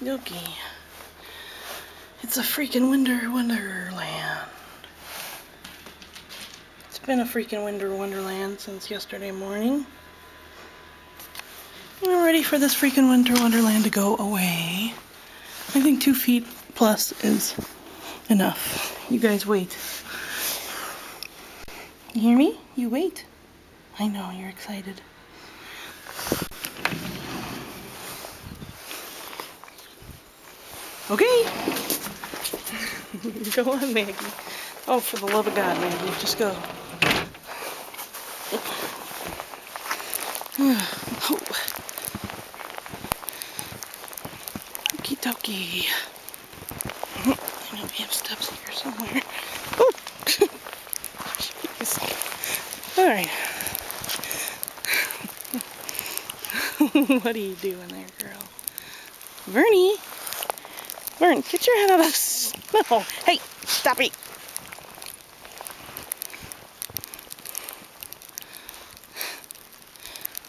Okie. It's a freaking winter wonderland. It's been a freaking winter wonderland since yesterday morning. I'm ready for this freaking winter wonderland to go away. I think 2 feet plus is enough. You guys wait. You hear me? You wait. I know, you're excited. Okay. Go on, Maggie. Oh, for the love of God, Maggie, just go. Oh. Okie dokie. I know we have steps here somewhere. Oh! Jeez. Alright. What are you doing there, girl? Vernie! Vern, get your head out of the snow! Hey! Stop it!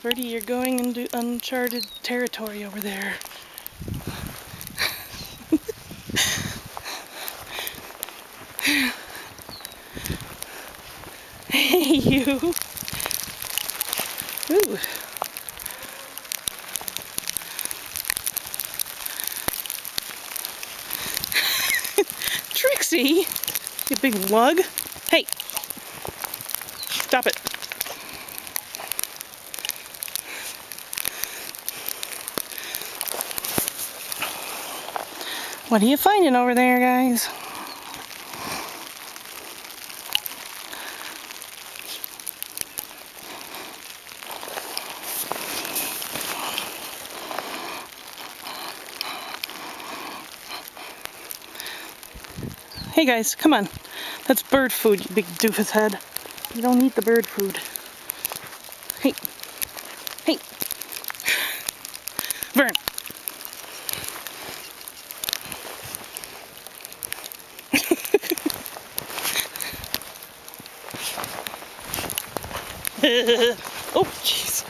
Vernie, you're going into uncharted territory over there. Hey, you! Ooh. Trixie! You big lug! Hey! Stop it! What are you finding over there, guys? Hey guys, come on. That's bird food, you big doofus head. You don't eat the bird food. Hey. Hey. Vern. Oh, jeez.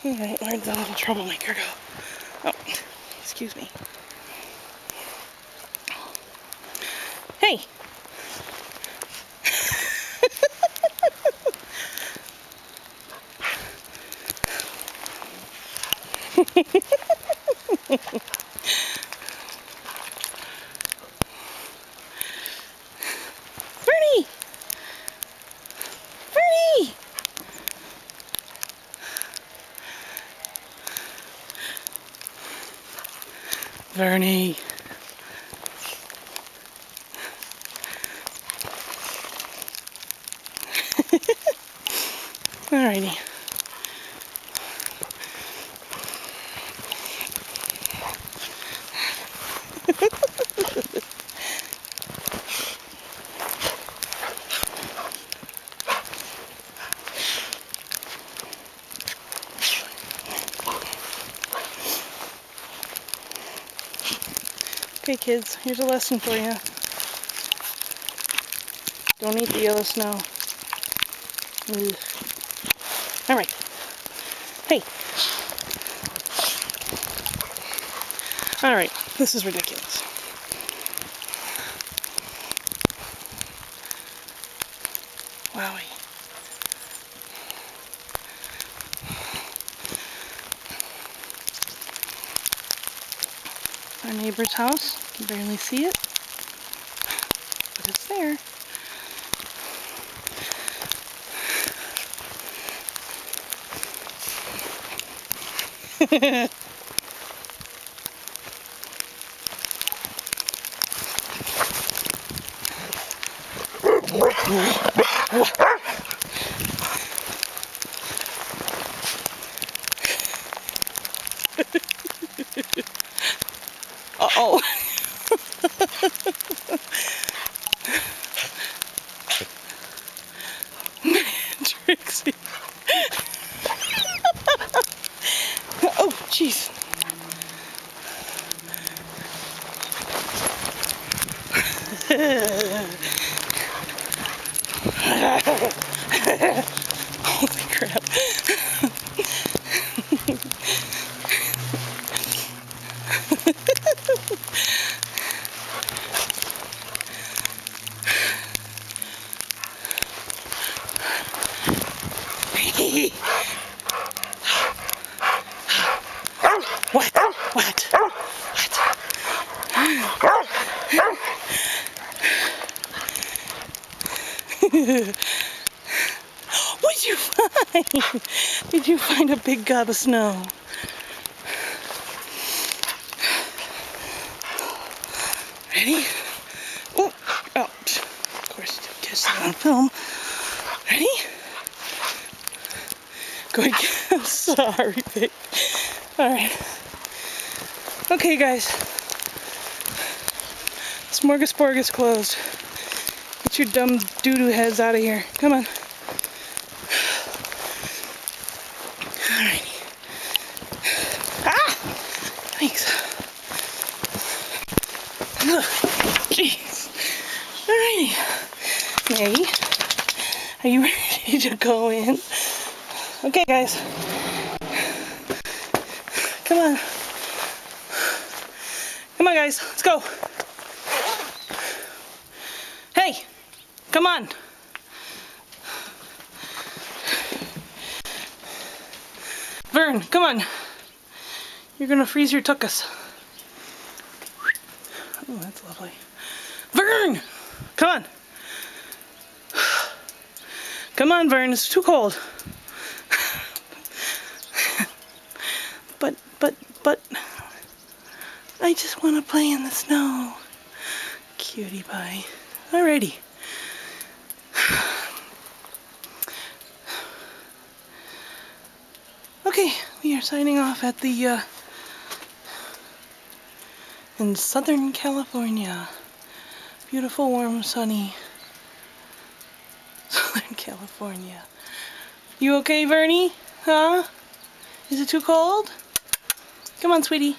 Alright, where'd the little troublemaker go? Oh, excuse me. Hey! Vernie! Vernie! Vernie. Alrighty. Okay, kids, here's a lesson for you. Don't eat the yellow snow. Ugh. All right. Hey. All right, this is ridiculous. Wowie. Our neighbor's house. You can barely see it, but it's there. Uh-oh. Trixie. Oh, jeez. Holy crap. big gob of snow. Ready? Oh, ouch. Of course, you didn't catch that on film. Ready? Good. I'm sorry, pig. Alright. Okay, guys. Smorgasbord is closed. Get your dumb doo-doo heads out of here. Come on. Alrighty. Ah! Thanks. Jeez. Alrighty. Maggie, are you ready to go in? Okay, guys. Come on. Come on, guys. Let's go. Hey, come on. Vern, come on. You're gonna freeze your tuchus. Oh, that's lovely. Vern! Come on. Come on, Vern, it's too cold. But, I just want to play in the snow. Cutie pie. Alrighty. Okay, we are signing off at the, in Southern California. Beautiful, warm, sunny Southern California. You okay, Vernie? Huh? Is it too cold? Come on, sweetie.